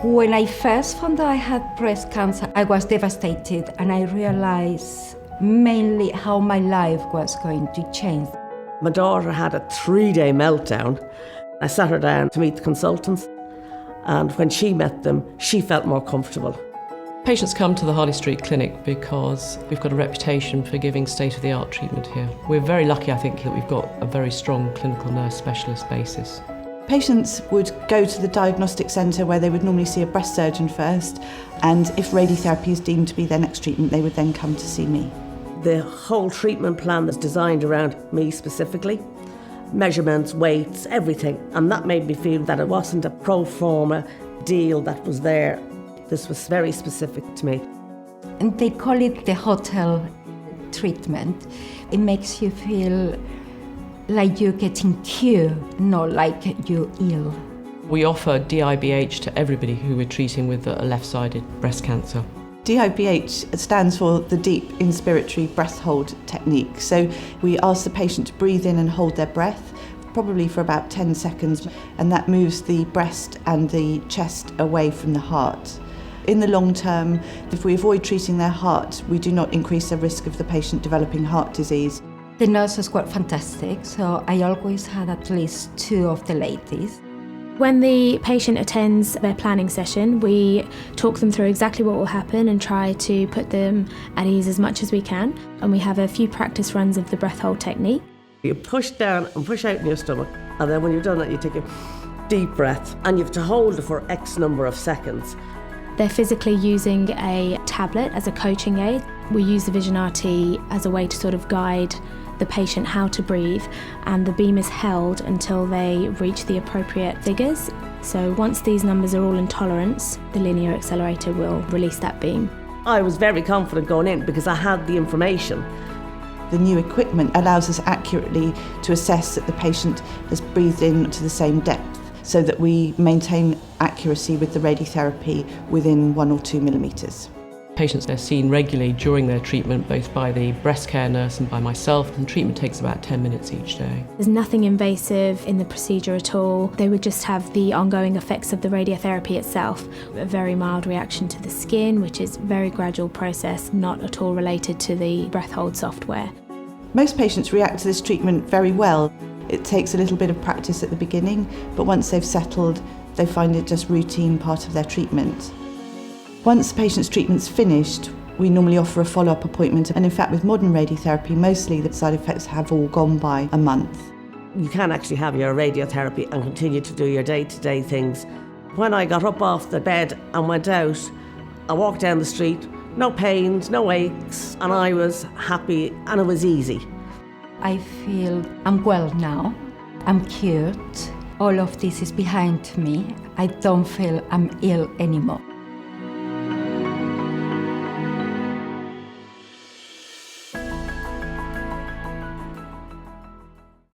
When I first found out I had breast cancer, I was devastated, and I realized mainly how my life was going to change. My daughter had a 3-day meltdown. I sat her down to meet the consultants, and when she met them, she felt more comfortable. Patients come to the Harley Street Clinic because we've got a reputation for giving state-of-the-art treatment here. We're very lucky, I think, that we've got a very strong clinical nurse specialist basis. Patients would go to the diagnostic centre where they would normally see a breast surgeon first, and if radiotherapy is deemed to be their next treatment, they would then come to see me. The whole treatment plan is designed around me specifically. Measurements, weights, everything. And that made me feel that it wasn't a pro forma deal that was there. This was very specific to me. And they call it the hotel treatment. It makes you feel like you're getting cured, not like you're ill. We offer DIBH to everybody who we're treating with a left-sided breast cancer. DIBH stands for the Deep Inspiratory Breath Hold Technique. So we ask the patient to breathe in and hold their breath, probably for about 10 seconds, and that moves the breast and the chest away from the heart. In the long term, if we avoid treating their heart, we do not increase the risk of the patient developing heart disease. The nurses were fantastic, so I always had at least 2 of the ladies. When the patient attends their planning session, we talk them through exactly what will happen and try to put them at ease as much as we can. And we have a few practice runs of the breath hold technique. You push down and push out in your stomach, and then when you've done that, you take a deep breath, and you have to hold it for X number of seconds. They're physically using a tablet as a coaching aid. We use the Vision RT as a way to sort of guide the patient how to breathe, and the beam is held until they reach the appropriate figures. So once these numbers are all in tolerance, the linear accelerator will release that beam. I was very confident going in because I had the information. The new equipment allows us accurately to assess that the patient has breathed in to the same depth, so that we maintain accuracy with the radiotherapy within 1 or 2 millimetres. Patients are seen regularly during their treatment, both by the breast care nurse and by myself, and treatment takes about 10 minutes each day. There's nothing invasive in the procedure at all. They would just have the ongoing effects of the radiotherapy itself. A very mild reaction to the skin, which is a very gradual process, not at all related to the breath hold software. Most patients react to this treatment very well. It takes a little bit of practice at the beginning, but once they've settled, they find it just routine part of their treatment. Once the patient's treatment's finished, we normally offer a follow-up appointment, and in fact with modern radiotherapy, mostly the side effects have all gone by a month. You can actually have your radiotherapy and continue to do your day-to-day things. When I got up off the bed and went out, I walked down the street, no pains, no aches, and I was happy and it was easy. I feel I'm well now. I'm cured. All of this is behind me. I don't feel I'm ill anymore.